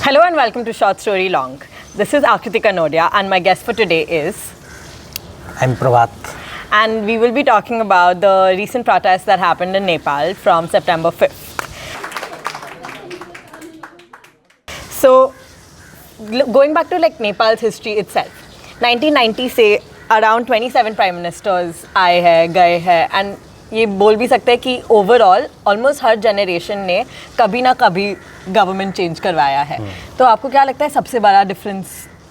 Hello and welcome to Short Story Long. This is Akriti Kanodia and my guest for today is... I'm Prabhat. And we will be talking about the recent protests that happened in Nepal from September 5th. So, going back to Nepal's history itself, 1990 से around 27 prime ministers आए हैं, गए हैं, and ये बोल भी सकते हैं कि ओवरऑल ऑलमोस्ट हर जनरेशन ने कभी ना कभी गवर्नमेंट चेंज करवाया है. तो आपको क्या लगता है सबसे बड़ा डिफरेंस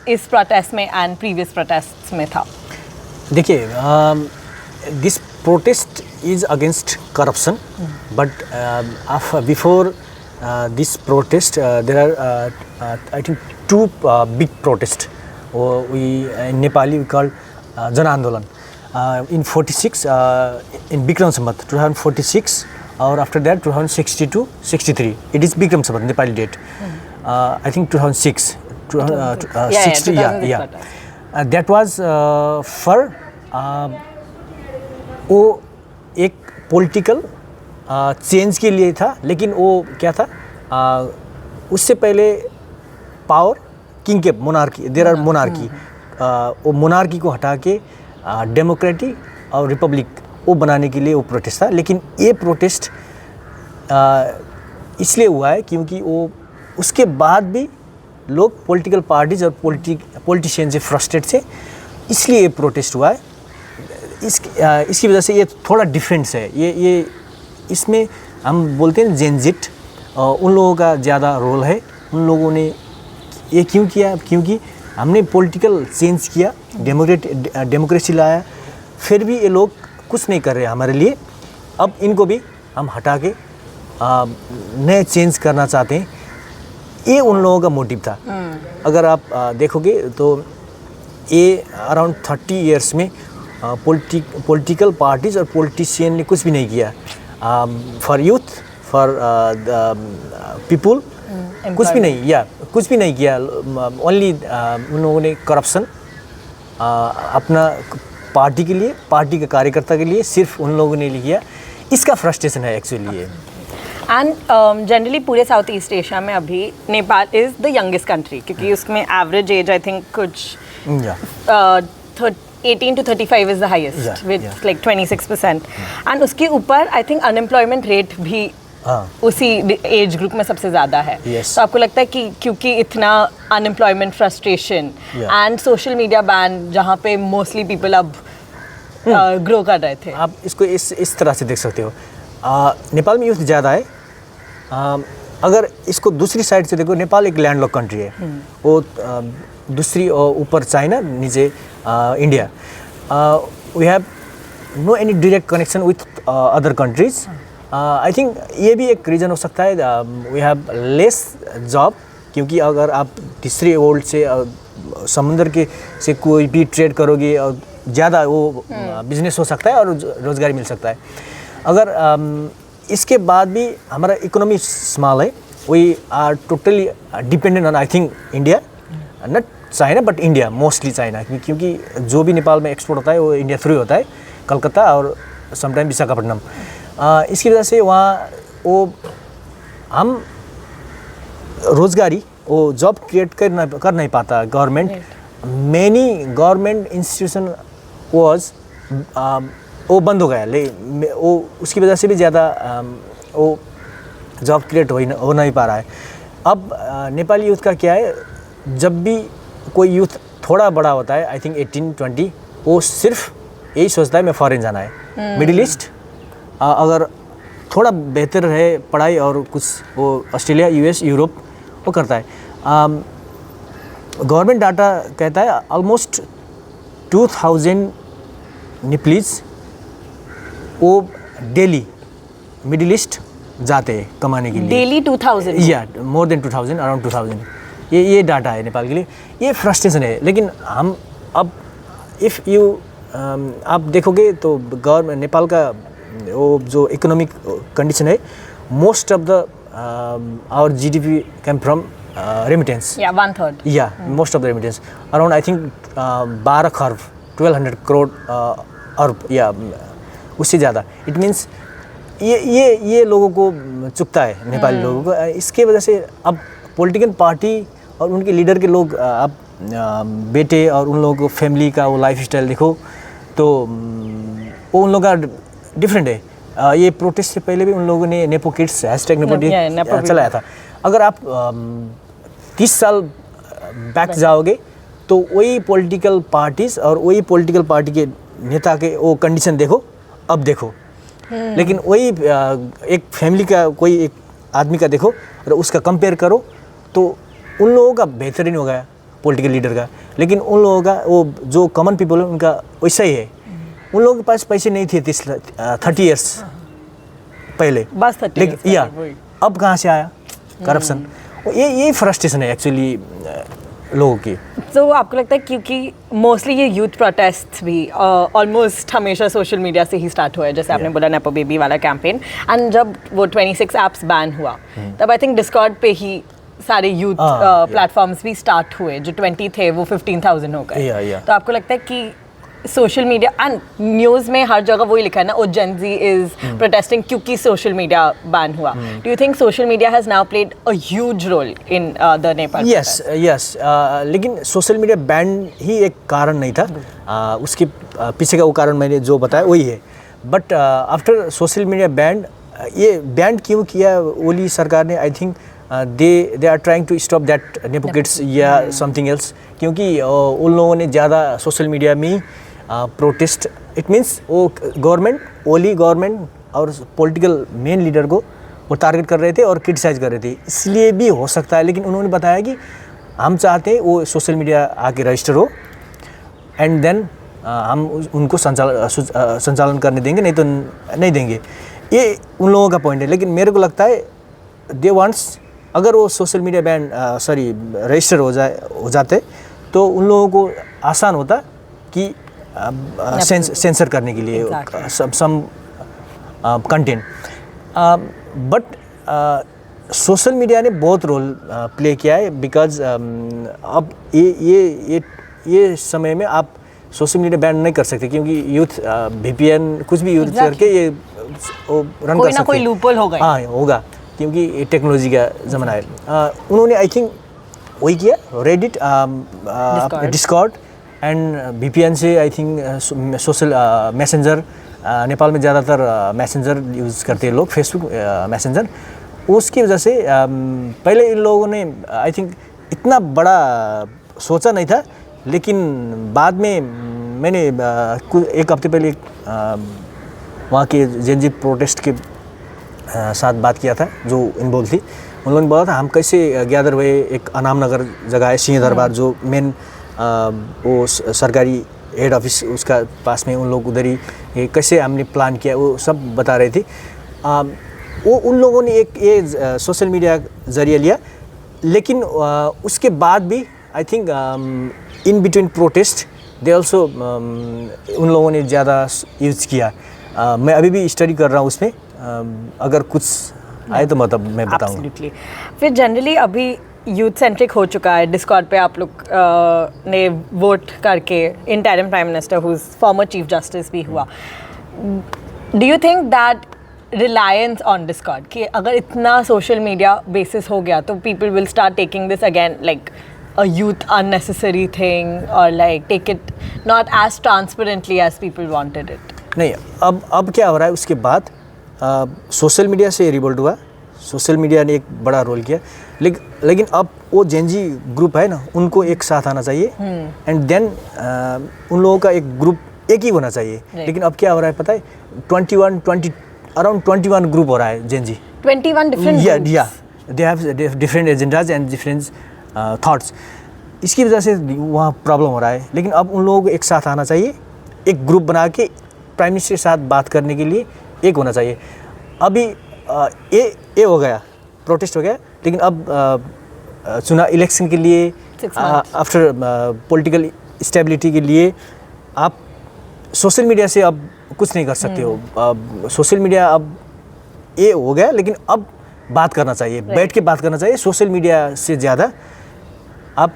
इस प्रोटेस्ट में एंड प्रीवियस प्रोटेस्ट में था? देखिए, this protest is against corruption, but before this protest there are I think two big protest in Nepali we called Jan Andolan. In 46, in Bikram Sambat 2046, or after that 2062, 63. It is Bikram Sambat, Nepali date. I think 2006, 60. Yeah. That was for वो एक political change के लिए था, लेकिन वो क्या था, उससे पहले पावर किंग के मोनार्की, देर आर मोनार्की, वो मोनार्की को हटा के डेमोक्रेटिक और रिपब्लिक वो बनाने के लिए वो प्रोटेस्ट था. लेकिन ये प्रोटेस्ट इसलिए हुआ है क्योंकि वो उसके बाद भी लोग पॉलिटिकल पार्टीज और पॉलिटिशियन से फ्रस्ट्रेट थे, इसलिए ये प्रोटेस्ट हुआ है. इसकी वजह से ये थोड़ा डिफरेंस है. ये इसमें हम बोलते हैं जेनजिट, उन लोगों का ज़्यादा रोल है. उन लोगों ने ये क्यों किया? क्योंकि हमने पॉलिटिकल चेंज किया, डेमोक्रेसी लाया, फिर भी ये लोग कुछ नहीं कर रहे हमारे लिए. अब इनको भी हम हटा के नए चेंज करना चाहते हैं. ये उन लोगों का मोटिव था. अगर आप देखोगे तो ये अराउंड 30 इयर्स में पॉलिटिकल पार्टीज और पॉलिटिशियन ने कुछ भी नहीं किया फॉर यूथ, फॉर पीपल, कुछ भी नहीं, या कुछ भी नहीं किया. ओनली उन लोगों ने करप्शन अपना पार्टी के लिए, पार्टी के कार्यकर्ता के लिए सिर्फ उन लोगों ने किया. इसका फ्रस्ट्रेशन है एक्चुअली ये. एंड जनरली पूरे साउथ ईस्ट एशिया में अभी Nepal is the youngest country, क्योंकि उसमें एवरेज एज आई थिंक कुछ 18 to 35 is the highest, with like 26%. And उसके ऊपर आई थिंक अनएम्प्लॉयमेंट रेट भी उसी एज ग्रुप में सबसे ज़्यादा है. तो आपको लगता है कि क्योंकि इतना unemployment, frustration and social media ban, जहाँ पे मोस्टली पीपल अब ग्रो कर रहे थे, आप इसको इस तरह से देख सकते हो. नेपाल में यूथ ज़्यादा है. अगर इसको दूसरी साइड से देखो, नेपाल एक लैंडलॉक कंट्री है. वो दूसरी ऊपर चाइना, नीचे India. We have no any direct connection with other countries. I think ये भी एक रीज़न हो सकता है. वी हैव लेस जॉब, क्योंकि अगर आप तीसरे वर्ल्ड से समुंदर के से कोई भी ट्रेड करोगे और ज़्यादा वो बिजनेस हो सकता है और रोज़गार मिल सकता है. अगर इसके बाद भी हमारा इकोनॉमी स्मॉल है. We are totally dependent on I think India, not China but India, mostly China, क्योंकि जो भी नेपाल में एक्सपोर्ट होता है वो इंडिया थ्रू होता है, कलकत्ता और समटाइम विशाखापट्टनम. इसकी वजह से वहाँ वो हम रोज़गारी, वो जॉब क्रिएट कर नहीं पाता government. Many government institution was वो बंद हो गया. वो उसकी वजह से भी ज़्यादा वो जॉब क्रिएट हो नहीं पा रहा है. अब नेपाली यूथ का क्या है, जब भी कोई यूथ थोड़ा बड़ा होता है, आई थिंक 18-20, वो सिर्फ यही सोचता है मैं फॉरेन जाना है, मिडिल ईस्ट. अगर थोड़ा बेहतर है पढ़ाई और कुछ, वो ऑस्ट्रेलिया, यूएस, यूरोप वो करता है. गवर्नमेंट डाटा कहता है ऑलमोस्ट 2000 निपलीज वो डेली मिडिल ईस्ट जाते हैं कमाने के लिए. डेली 2000? या मोर देन 2000, अराउंड 2000. ये डाटा है नेपाल के लिए. ये फ्रस्ट्रेशन है. लेकिन हम अब इफ़ यू आप देखोगे तो गवर्नमेंट नेपाल का वो जो इकोनॉमिक कंडीशन है, most of the our GDP came from remittance. या 1/3. या most of the remittance around I think 12 खरब 1200 करोड़ अरब, या उससे ज़्यादा. इट मीन्स ये लोगों को चुकता है, नेपाली लोगों को. इसके वजह से अब पॉलिटिकल पार्टी और उनके लीडर के लोग आप बेटे और उन लोगों को फैमिली का वो लाइफ स्टाइल देखो तो वो उन लोगों का डिफरेंट है। ये प्रोटेस्ट से पहले भी उन लोगों ने नेपो किड्स हैशटैग नेपो चलाया था। अगर आप 30 साल बैक जाओगे तो वही पॉलिटिकल पार्टीज़ और वही पॉलिटिकल पार्टी के नेता के वो कंडीशन देखो, अब देखो। लेकिन वही एक फैमिली का कोई एक आदमी का देखो और उसका कंपेयर करो तो उन लोगों का बेहतरीन हो गया पॉलिटिकल लीडर का, लेकिन उन लोगों का वो जो कॉमन पीपल है उनका वैसा ही है। उन लोगों के पास पैसे नहीं थे 30 ईयर्स पहले, बस 30 लेकिन या अब कहाँ से आया करप्शन। ये फ्रस्ट्रेशन है एक्चुअली लोगों की। तो आपको लगता है क्योंकि मोस्टली ये यूथ प्रोटेस्ट भी ऑलमोस्ट हमेशा सोशल मीडिया से ही स्टार्ट हुआ है, जैसे आपने बोला नेपो बेबी वाला कैंपेन, एंड जब वो 26 ऐप्स बैन हुआ तब आई थिंक डिस्कॉर्ड पे ही सारे यूथ प्लेटफॉर्म्स भी स्टार्ट हुए, जो 20 थे वो 15,000 हो गए। तो आपको लगता है कि सोशल मीडिया एंड न्यूज़ में हर जगह वही लिखा है ना, oh Gen Z is protesting क्योंकि सोशल मीडिया बैन हुआ। Do you think social media has now played a huge role in the Nepal? Yes, लेकिन सोशल मीडिया बैन ही एक कारण नहीं था, उसके पीछे का वो कारण मैंने जो बताया वही है। But after social media ban, ये बैन क्यों किया ओली सरकार ने? I think they are trying to stop that nepo kids या समथिंग एल्स, क्योंकि उन लोगों ने ज़्यादा सोशल मीडिया में प्रोटेस्ट, इट मीन्स वो गवर्नमेंट, ओली गवर्नमेंट और पॉलिटिकल मेन लीडर को वो टारगेट कर रहे थे और क्रिटिसाइज़ कर रहे थे, इसलिए भी हो सकता है। लेकिन उन्होंने बताया कि हम चाहते हैं वो सोशल मीडिया आके रजिस्टर हो एंड देन हम उनको संचालन करने देंगे, नहीं तो नहीं देंगे। ये उन लोगों का पॉइंट है। लेकिन मेरे को लगता है दे वांट्स, अगर वो सोशल मीडिया बैन रजिस्टर हो जाते तो उन लोगों को आसान होता कि सेंसर करने के लिए some content. But social media ने बहुत रोल प्ले किया है, बिकॉज अब ये समय में आप सोशल मीडिया बैन नहीं कर सकते, क्योंकि यूथ VPN कुछ भी यूज करके ये रन कर सकते, कोई लूपहोल होगा। हाँ होगा, क्योंकि टेक्नोलॉजी का ज़माना है। उन्होंने आई थिंक वही किया, रेडिट, डिस्कॉर्ड एंड VPN से I think social messenger, Nepal में ज़्यादातर मैसेंजर यूज़ करते हैं लोग, फेसबुक मैसेंजर। उसकी वजह से पहले इन लोगों ने आई थिंक इतना बड़ा सोचा नहीं था, लेकिन बाद में मैंने एक हफ्ते पहले वहाँ के जेन ज़ी प्रोटेस्ट के साथ बात किया था, जो इन्वॉल्व थी। उन लोगों ने बोला था हम कैसे गैदर हुए, एक अनाम नगर जगह है, सिंह दरबार, जो मेन वो सरकारी हेड ऑफिस उसका पास में, उन लोग उधर ही कैसे हमने प्लान किया वो सब बता रहे थे। वो उन लोगों ने एक ये सोशल मीडिया ज़रिए लिया, लेकिन उसके बाद भी I think in between protest they also उन लोगों ने ज़्यादा यूज़ किया। मैं अभी भी स्टडी कर रहा हूँ उसमें, अगर कुछ आए तो मतलब मैं बताऊँगा। Absolutely. फिर जनरली अभी यूथ सेंट्रिक हो चुका है, डिस्कॉर्ड पे आप लोग ने वोट करके interim prime minister who is former chief justice भी हुआ। Do you think that reliance on Discord, कि अगर इतना सोशल मीडिया बेसिस हो गया तो people will start taking this again like a youth unnecessary thing, or like take it not as transparently as people wanted it? नहीं, अब क्या हो रहा है, उसके बाद सोशल मीडिया से रिवोल्ट हुआ, सोशल मीडिया ने एक बड़ा रोल किया, लेकिन अब वो जेन ज़ी ग्रुप है ना, उनको एक साथ आना चाहिए एंड देन उन लोगों का एक ग्रुप एक ही होना चाहिए। लेकिन अब क्या हो रहा है पता है, 21 ग्रुप हो रहा है जेन ज़ी, 21 different groups. Yeah, they have different agendas and different thoughts. इसकी वजह से वहाँ प्रॉब्लम हो रहा है। लेकिन अब उन लोगों को एक साथ आना चाहिए, एक ग्रुप बना के प्राइम मिनिस्टर के साथ बात करने के लिए एक होना चाहिए। अभी ये हो गया, प्रोटेस्ट हो गया, लेकिन अब चुनाव इलेक्शन के लिए, आफ्टर पॉलिटिकल स्टेबिलिटी के लिए आप सोशल मीडिया से अब कुछ नहीं कर सकते हो। सोशल मीडिया अब ये हो गया, लेकिन अब बात करना चाहिए, बैठ के बात करना चाहिए। सोशल मीडिया से ज़्यादा आप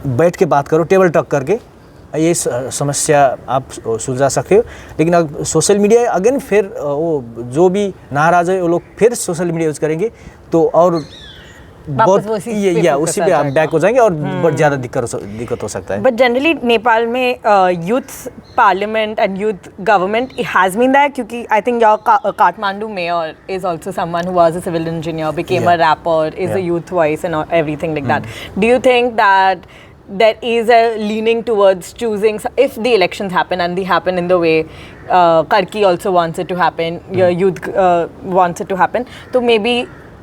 बैठ के बात करो, टेबल टॉक करके ये समस्या आप सुलझा सकते हो। लेकिन अब सोशल मीडिया अगेन फिर वो जो भी नाराज़ है वो लोग फिर सोशल मीडिया यूज़ करेंगे, तो और वापस वो उसी पे या focus उसी आ पे आप जाएगा। बैक हो जाएंगे और बहुत ज़्यादा दिक्कत हो सकता है. But generally, Nepal में youth parliament and youth government it has been there क्योंकि I think your Kathmandu mayor is also someone who was a civil engineer, became a Yeah. rapper, is a Yeah. youth voice and everything like that. Do you think that there is a leaning towards choosing if the elections happen and they happen in the way Karki also wants it to happen, your youth wants it to happen, तो maybe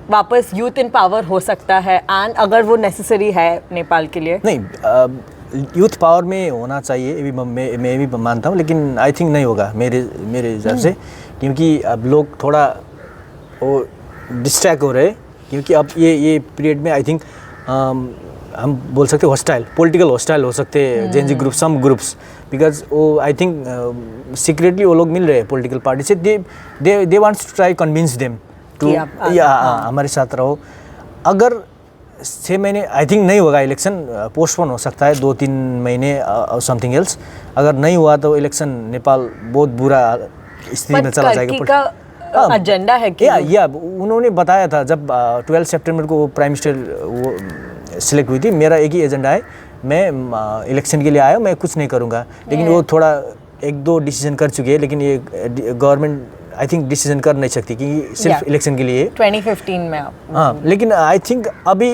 वापस youth in power हो सकता है and अगर वो necessary है नेपाल के लिए नहीं, यूथ पावर में होना चाहिए, ये भी मैं भी मानता हूँ, लेकिन आई थिंक नहीं होगा मेरे हिसाब से, क्योंकि अब लोग थोड़ा वो डिस्ट्रैक्ट हो रहे हैं, क्योंकि अब ये पीरियड में आई थिंक हम बोल सकते हैं पॉलिटिकल हॉस्टाइल हो सकते हैं Gen Z group, some groups, because वो आई थिंक सीक्रेटली वो लोग मिल रहे हैं पॉलिटिकल पार्टी से, they wants to try convince them to या हमारे साथ रहो. अगर 6 महीने आई थिंक नहीं होगा इलेक्शन, पोस्टपोन हो सकता है 2-3 महीने और समथिंग एल्स. अगर नहीं हुआ तो इलेक्शन नेपाल बहुत बुरा स्थिति में चला जाएगा. का एजेंडा है कि या उन्होंने बताया था जब 12 सितंबर को प्राइम मिनिस्टर वो सिलेक्ट हुई थी, मेरा एक ही एजेंडा है, मैं इलेक्शन के लिए आया, मैं कुछ नहीं करूँगा. लेकिन वो थोड़ा 1-2 डिसीजन कर चुके हैं, लेकिन ये गवर्नमेंट आई थिंक डिसीजन कर नहीं सकती क्योंकि सिर्फ इलेक्शन के लिए 2015 में आप हाँ. लेकिन आई थिंक अभी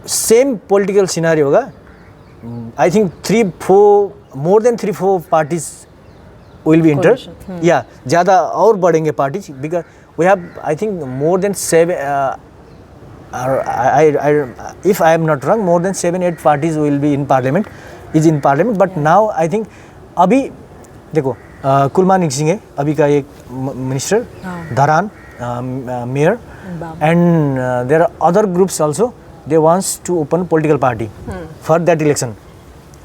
सेम पॉलिटिकल सिनारी होगा. I think 3-4 more than 3-4 parties will be enter, या ज़्यादा और बढ़ेंगे parties, because we have I think more than 7 if I am not wrong, more than 7-8 parties will be in parliament, but now I think अभी देखो कुलमानिक सिंह है अभी का एक minister, Dharan mayor, and there are other groups also, they wants to open political party for that election.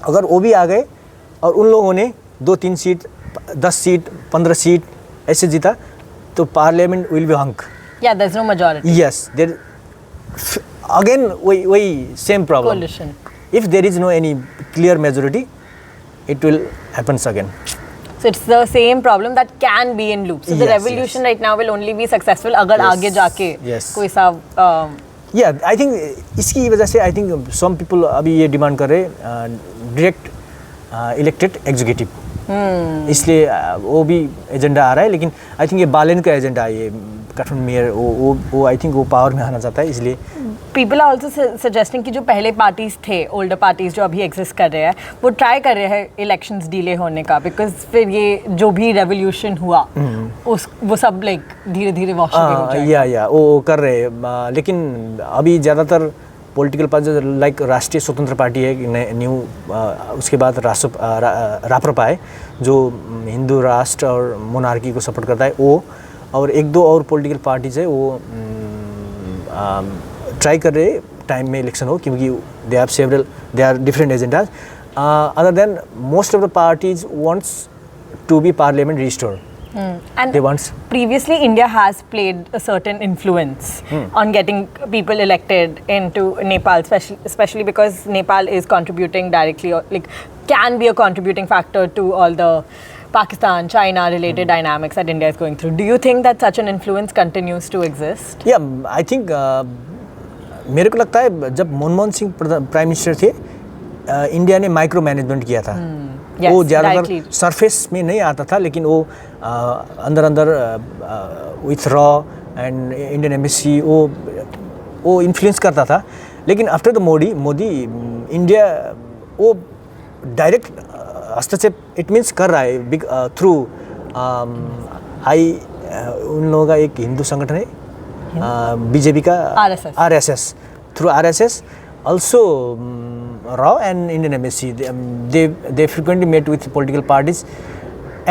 अगर वो भी आ गए और उन लोगों ने 2-3 सीट, 10 सीट, 15 सीट ऐसे जीता, तो पार्लियामेंट विल बी हंक. या there is no majority. Yes, there again वही same problem. If there is no any clear majority, it will happens again. So it's the same problem that can be in loop. So the Yes, revolution right now will only be successful अगर आगे जाके कोई सा Yeah, I think इसकी वजह से I think some people अभी ये डिमांड कर रहे डायरेक्ट इलेक्टेड एग्जीक्यूटिव, इसलिए वो भी एजेंडा आ रहा है. लेकिन आई थिंक ये बालेन का एजेंडा है, ये काठमांडू मेयर वो आई थिंक वो पावर में आना चाहता है, इसलिए पीपल आर ऑल्सो सजेस्टिंग कि जो पहले पार्टीज थे, ओल्डर पार्टीज जो अभी एग्जिस्ट कर रहे हैं, वो ट्राई कर रहे हैं इलेक्शंस डिले होने का, बिकॉज फिर ये जो भी रेवोल्यूशन हुआ वो सब लाइक धीरे धीरे वॉश हो जाएगा. या वो कर रहे हैं. लेकिन अभी ज़्यादातर पॉलिटिकल पार्टी लाइक राष्ट्रीय स्वतंत्र पार्टी है न्यू, उसके बाद राप्रपा है जो हिंदू राष्ट्र और मोनार्की को सपोर्ट करता है, वो और 1-2 और पॉलिटिकल पार्टीज है वो ट्राई कर रहे टाइम में इलेक्शन हो, क्योंकि they are different agendas. Other than most of the parties wants to be parliament restored. And they want previously India has played a certain influence on getting people elected into Nepal, especially because Nepal is contributing directly, or like can be a contributing factor to all the Pakistan, China related dynamics that India is going through. Do you think that such an influence continues to exist? Yeah, I think मेरे को लगता है जब Manmohan Singh prime minister थे, India ने micro management किया था. वो ज़्यादातर सरफेस में नहीं आता था, लेकिन वो अंदर with raw and Indian embassy वो इन्फ्लुएंस करता था. लेकिन आफ्टर द मोदी इंडिया वो डायरेक्ट हस्तक्षेप इट मीन्स कर रहा है थ्रू उन लोगों का एक हिंदू संगठन है बीजेपी का RSS, through RSS also Rao and Indian embassy, they frequently met with political parties,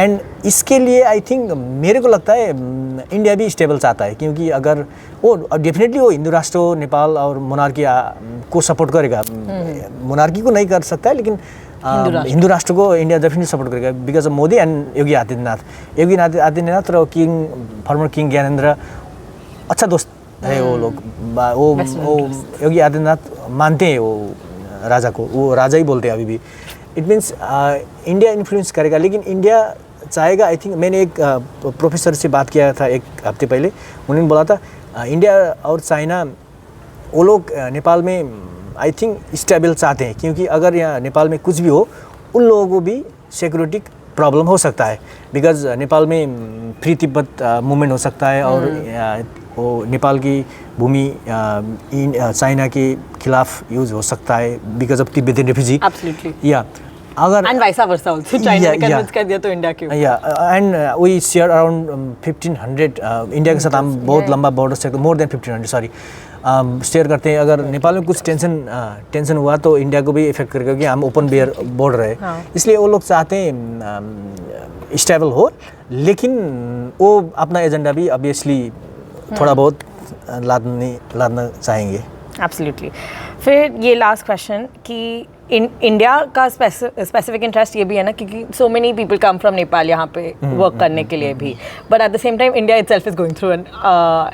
and इसके लिए आई थिंक मेरे को लगता है इंडिया भी स्टेबल चाहता है, क्योंकि अगर वो डेफिनेटली वो हिंदू राष्ट्र नेपाल और मोनार्की को सपोर्ट करेगा. मोनार्की को नहीं कर सकता है, लेकिन हिंदू राष्ट्र को इंडिया डेफिनेटली सपोर्ट करेगा because of Modi and Yogi Adityanath और फॉर्मर किंग ज्ञानेंद्र अच्छा दोस्त है वो लोग. वो योगी आदित्यनाथ मानते हैं वो राजा को, वो राजा ही बोलते हैं अभी भी. इट मीन्स इंडिया इन्फ्लुएंस करेगा, लेकिन इंडिया चाहेगा. आई थिंक मैंने एक प्रोफेसर से बात किया था एक हफ्ते पहले, उन्होंने बोला था इंडिया और चाइना वो लोग नेपाल में आई थिंक स्टेबल चाहते हैं, क्योंकि अगर यहाँ नेपाल में कुछ भी हो उन लोगों को भी सिक्योरिटी प्रॉब्लम हो सकता है, बिकॉज नेपाल में फ्री तिब्बत मूवमेंट हो सकता है और वो नेपाल की भूमि चाइना के खिलाफ यूज़ हो सकता है because of Tibetan refugee. Absolutely. या अगर and vice versa also, China ने कन्विंस कर दिया तो इंडिया क्यों? या and we share around 1500 India के साथ हम बहुत लंबा बॉर्डर से, मोर देन 1500 सॉरी शेयर करते हैं। अगर नेपाल में कुछ टेंशन हुआ तो इंडिया को भी इफेक्ट करेगा, कि हम ओपन बॉर्डर है। इसलिए वो लोग चाहते हैं स्टेबल हो, लेकिन वो अपना एजेंडा भी ऑब्वियसली थोड़ा बहुत लादना चाहेंगे। एब्सोल्युटली। फिर ये लास्ट क्वेश्चन कि इंडिया का स्पेसिफिक इंटरेस्ट ये भी है ना, क्योंकि so many people come from Nepal यहाँ पे वर्क करने के लिए भी, but at the same time India itself is going through an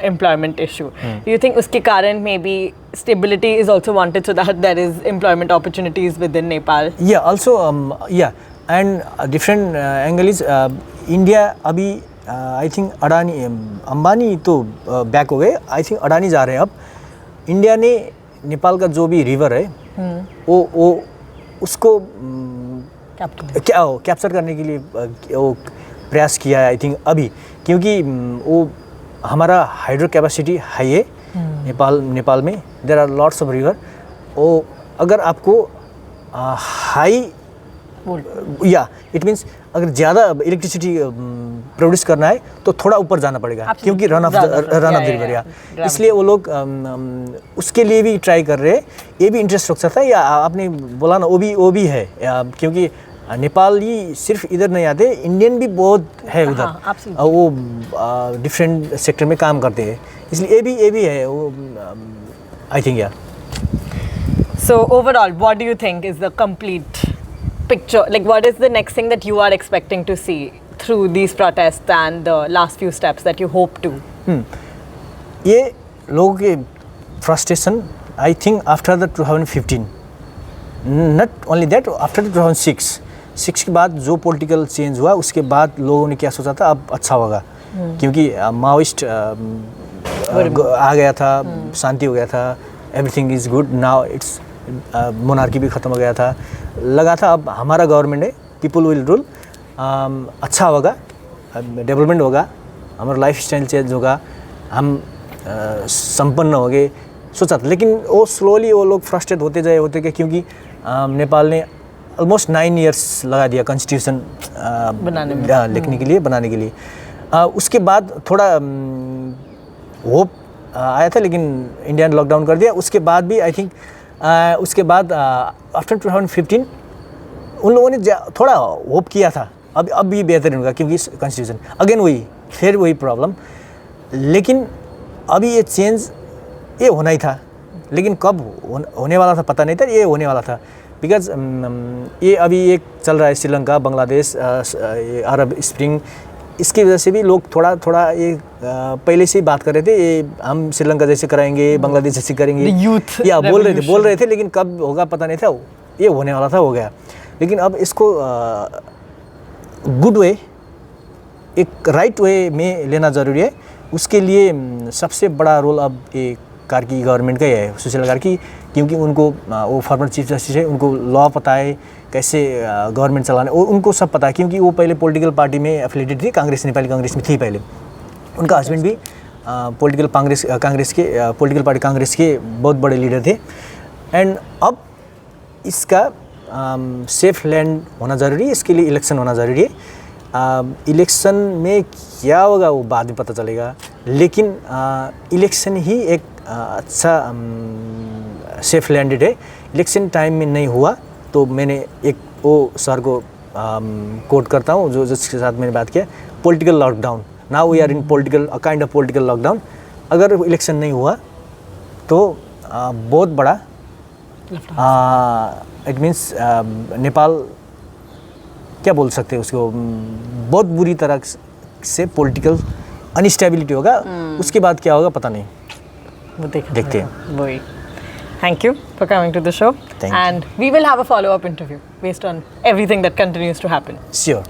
employment issue. You think उसके कारण maybe stability is also wanted so that there is employment opportunities within Nepal? या also या and different angle is India अभी I think Adani Ambani तो back हो गए, I think Adani जा रहे हैं अब। इंडिया ने नेपाल का जो भी रिवर है वो उसको कैप्चर करने के लिए वो प्रयास किया है आई थिंक अभी, क्योंकि वो हमारा हाइड्रो कैपेसिटी हाई है नेपाल में। There are lots of river. वो अगर आपको हाई या इट मीन्स अगर ज़्यादा इलेक्ट्रिसिटी प्रोड्यूस करना है तो थोड़ा ऊपर जाना पड़ेगा, क्योंकि रन ऑफ द रिवर। या इसलिए वो लोग उसके लिए भी ट्राई कर रहे हैं। ये भी इंटरेस्ट रख सकता है, या आपने बोला ना वो भी है, क्योंकि नेपाली सिर्फ इधर नहीं आते, इंडियन भी बहुत है उधर। वो डिफरेंट सेक्टर में काम करते हैं, इसलिए ये भी है वो आई थिंक। या so overall what do you think is the complete picture, like what is the next thing that you are expecting to see through these protests and the last few steps that you hope to? ये लोगों के frustration I think after the 2015, not only that, after the 2006 के बाद जो political change हुआ उसके बाद लोगों ने क्या सोचा था अब अच्छा होगा, क्योंकि माओइस्ट आ गया था, शांति हो गया था, everything is good now, it's monarchy भी ख़त्म हो गया था, लगा था अब हमारा गवर्नमेंट है, पीपल विल रूल, अच्छा होगा, डेवलपमेंट होगा, हमारा लाइफ स्टाइल चेंज होगा, हम संपन्न हो गए, सोचा था। लेकिन वो स्लोली वो लोग फ्रस्ट्रेट होते गए, क्योंकि नेपाल ने ऑलमोस्ट 9 years लगा दिया कॉन्स्टिट्यूशन लिखने के लिए, बनाने के लिए। उसके बाद थोड़ा होप आया था, लेकिन इंडिया ने लॉकडाउन कर दिया। उसके बाद भी आई थिंक उसके बाद आफ्टर 2015 उन लोगों ने थोड़ा होप किया था अब भी बेहतर होगा, क्योंकि कॉन्स्टिट्यूशन अगेन फिर वही प्रॉब्लम। लेकिन अभी ये चेंज ये होना ही था, लेकिन कब होने वाला था पता नहीं था, ये होने वाला था। बिकॉज ये अभी एक चल रहा है श्रीलंका, बांग्लादेश, अरब स्प्रिंग, इसकी वजह से भी लोग थोड़ा ये पहले से ही बात कर रहे थे, ये हम श्रीलंका जैसे कराएंगे, बांग्लादेश जैसे करेंगे, यूथ या बोल रहे थे, लेकिन कब होगा पता नहीं था। ये होने वाला था, हो गया। लेकिन अब इसको गुड वे, एक राइट वे में लेना ज़रूरी है। उसके लिए सबसे बड़ा रोल अब ये कार्की गवर्नमेंट का ही है, सुशीला कार्की, क्योंकि उनको वो फॉर्मर चीफ जस्टिस है, उनको लॉ पता है, कैसे गवर्नमेंट चलाना, उनको सब पता है, क्योंकि वो पहले पॉलिटिकल पार्टी में एफिलेटेड थी, कांग्रेस, नेपाली कांग्रेस में थी पहले। उनका हस्बैंड भी पॉलिटिकल पार्टी कांग्रेस के बहुत बड़े लीडर थे। एंड अब इसका सेफ लैंड होना ज़रूरी है, इसके लिए इलेक्शन होना ज़रूरी है। इलेक्शन में क्या होगा वो बाद में पता चलेगा, लेकिन इलेक्शन ही एक अच्छा सेफ लैंडेड है। इलेक्शन टाइम में नहीं हुआ तो मैंने एक वो सर को कोट करता हूँ जो जिसके साथ मैंने बात किया, political lockdown. Now we are in political kind of political lockdown. अगर इलेक्शन नहीं हुआ तो बहुत बड़ा इट मीन्स नेपाल क्या बोल सकते हैं उसको, बहुत बुरी तरह से पॉलिटिकल अनस्टेबिलिटी होगा। उसके बाद क्या होगा पता नहीं, वो देखते हैं। वही। Thank you for coming to the show. Thank you. And we will have a follow-up interview based on everything that continues to happen. Sure.